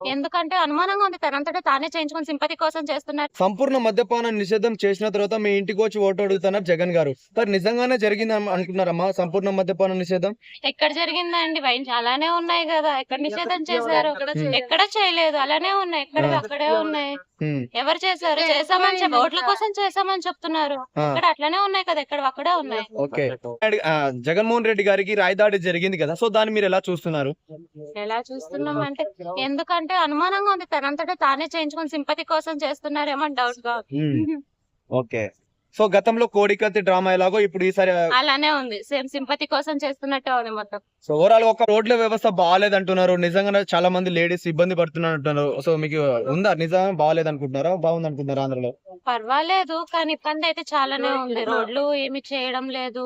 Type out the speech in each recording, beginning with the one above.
ఎందుకంటే అనుమానంగా ఉంది. తనంతట తానే చేయించుకొని సింపతి కోసం చేస్తున్నారు. సంపూర్ణ మద్యపాన నిషేధం చేసిన తర్వాత మీ ఇంటికి వచ్చి ఓటు అడుగుతున్నారు జగన్ గారు. మరి నిజంగానే జరిగింది అనుకుంటున్నారమ్మా సంపూర్ణ మద్యపాన నిషేధం? ఎక్కడ జరిగిందండి? వైన్స్ అలానే ఉన్నాయి గదా! ఎక్కడ నిషేధం చేశారు? ఎక్కడ చేయలేదు. అలానే ఉన్నాయి. ఎక్కడివి అక్కడే ఉన్నాయి. హ్మ్. ఎవరు చేశారు? చేశామని ఓట్ల కోసం చేశామని చెప్తున్నారు. ఇక్కడ అట్లనే ఉన్నాయి కదా! ఎక్కడివి అక్కడే ఉన్నాయి. ఓకే. జగన్మోహన్ రెడ్డి గారికి రాయదాడి జరిగింది కదా! సో దాన్ని మీరు ఎలా చూస్తున్నారు? ఎలా చూస్తున్నాం అంటే ఎందుకంటే అనుమానంగా ఉంది. తనంతట తానే చేయించుకొని సింపతి కోసం చేస్తున్నారేమో అని డౌట్‌గా ఉంది. ఓకే. సో గతంలో కోడికత్తి డ్రామా ఎలాగో ఇప్పుడు ఈసారి అలానే ఉంది. సేమ్ సింపతి కోసం చేస్తున్నట్టే ఉంది మొత్తం. సో ఓవరాల్ ఒక రోడ్ల వ్యవస్థ బాగాలేదంటున్నారు. నిజంగానే చాలా మంది లేడీస్ ఇబ్బంది పడుతున్నారు అంటున్నారు. సో మీకు ఉందా నిజంగా బాగాలేదనుకుంటున్నారా? బాగుందనుకుంటున్నారా ఆంధ్రలో? పర్వాలేదు. కానీ ఇబ్బందయితే చాలానే ఉంది. రోడ్లు ఏమి చేయడం లేదు.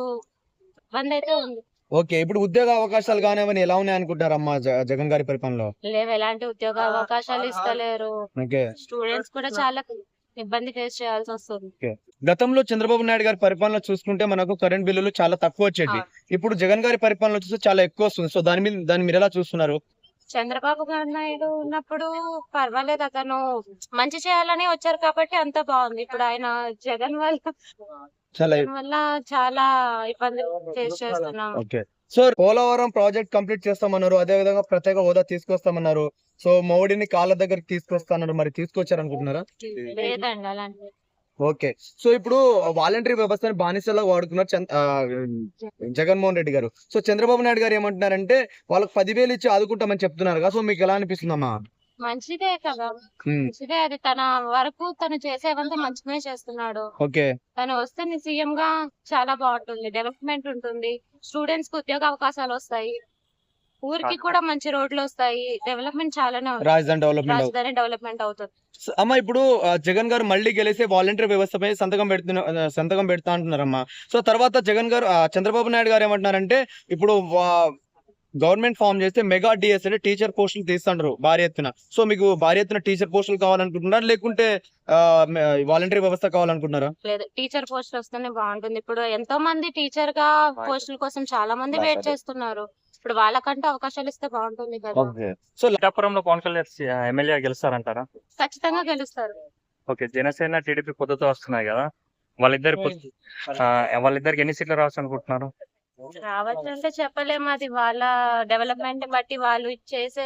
ఇబ్బందయితే ఉంది. ఓకే. ఇప్పుడు ఉద్యోగ అవకాశాలు గాని అవన్నీ ఎలా ఉన్నాయనుకుంటున్నారమ్మా జగన్ గారి పరిపాలనలో? లేవు. ఎలాంటి ఉద్యోగ అవకాశాలు ఇస్తలేరు. ఓకే. స్టూడెంట్స్ కూడా చాలా ఇబ్బంది ఫేస్ చేయాల్సొస్తుంది. ఓకే. గతంలో చంద్రబాబు నాయుడు గారి పరిపాలన చూసుకుంటే మనకు కరెంట్ బిల్లులు చాలా తక్కువ వచ్చేటి. ఇప్పుడు జగన్ గారి పరిపాలన చూస్తే చాలా ఎక్కువ వస్తుంది. సో దాన్ని మీరు ఎలా చూస్తున్నారు? చంద్రబాబు నాయుడు ఉన్నప్పుడు పర్వాలేదు. అతను మంచి చేయాలని వచ్చారు కాబట్టి అంత బాగుంది. ఇప్పుడు ఆయన జగన్ చాలా వల్ల చాలా ఇబ్బందులు ఫేస్ చేస్తున్నాం. Okay. So Polavaram project complete చేస్తామన్నారు. అదే విధంగా ప్రత్యేక హోదా తీసుకొస్తామన్నారు. సో మోడీని కాళ్ళ దగ్గరికి తీసుకొస్తాన్నారు. మరి తీసుకొచ్చారనుకుంటున్నారా? లేదండి అలాంటి. ఓకే. సో ఇప్పుడు వాలంటరీ వ్యవస్థని బానిసలా వాడుకున్నారు జగన్మోహన్ రెడ్డి గారు. సో చంద్రబాబు నాయుడు గారు ఏమంటున్నారంటే వాళ్ళకి 10,000 ఇచ్చి ఆదుకుంటామని చెప్తున్నారు కదా! సో మీకు ఎలా అనిపిస్తుందమ్మా? మంచిదే కదా! మంచిదే. అది తన వరకు తను చేసేవంతా మంచిగానే చేస్తున్నాడు. ఓకే. తను వస్తే సీఎం గా చాలా బాగుంటుంది. డెవలప్మెంట్ ఉంటుంది. స్టూడెంట్స్ కి ఉద్యోగ అవకాశాలు వస్తాయి. ఊరికి కూడా మంచి రోడ్లు వస్తాయి. డెవలప్మెంట్ చాలానే ఉంది. రాజధాని డెవలప్మెంట్ అవుతుంది. అమ్మా ఇప్పుడు జగన్ గారు మళ్ళీ గెలిస్తే వాలంటరీ వ్యవస్థపై సంతకం పెడతా అంటున్నారమ్మా. సో తర్వాత జగన్ గారు చంద్రబాబు నాయుడు గారు ఏమంటున్నారంటే ఇప్పుడు గవర్నమెంట్ ఫామ్ చేస్తే మెగా డిఎస్ అంటే టీచర్ పోస్టులు తీస్తుంటారు భారీ ఎత్తున. సో మీకు భారీ ఎత్తున టీచర్ పోస్టులు కావాలనుకుంటున్నారా లేకుంటే వాలంటరీ వ్యవస్థ కావాలనుకుంటున్నారా? లేదు, టీచర్ పోస్టులు వస్తేనే బాగుంటుంది. ఇప్పుడు ఎంతో మంది టీచర్ గా పోస్టుల కోసం చాలా మంది వెయిట్ చేస్తున్నారు. ఇప్పుడు వాళ్ళకంటూ అవకాశాలు ఇస్తే బాగుంటుంది కదా. సో పిఠాపురంలో పవన్ కళ్యాణ్ ఎమ్మెల్యే గెలుస్తారంటారా? ఖచ్చితంగా గెలుస్తారు. ఓకే. జనసేన టీడీపీ పొద్దుతో వస్తున్నాయి కదా, వాళ్ళిద్దరికి ఎన్ని సీట్లు రావచ్చు అనుకుంటున్నారు? రావచ్చు అంటే చెప్పలేము. అది వాళ్ళ డెవలప్మెంట్ బట్టి వాళ్ళు చేసే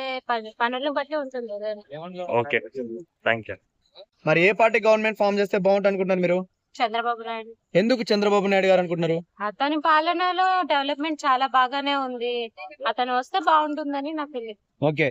పనులను బట్టి ఉంటుంది కదా. Okay, thank you. మరి ఏ పార్టీ గవర్నమెంట్ ఫామ్ చేస్తే బాగుంటుంది అనుకుంటున్నారు మీరు? చంద్రబాబు నాయుడు. ఎందుకు చంద్రబాబు నాయుడు గారు అనుకుంటున్నారు? అతని పాలనలో డెవలప్మెంట్ చాలా బాగానే ఉంది. అతను వస్తే బాగుంటుందని నా ఫీలింగ్. ఓకే.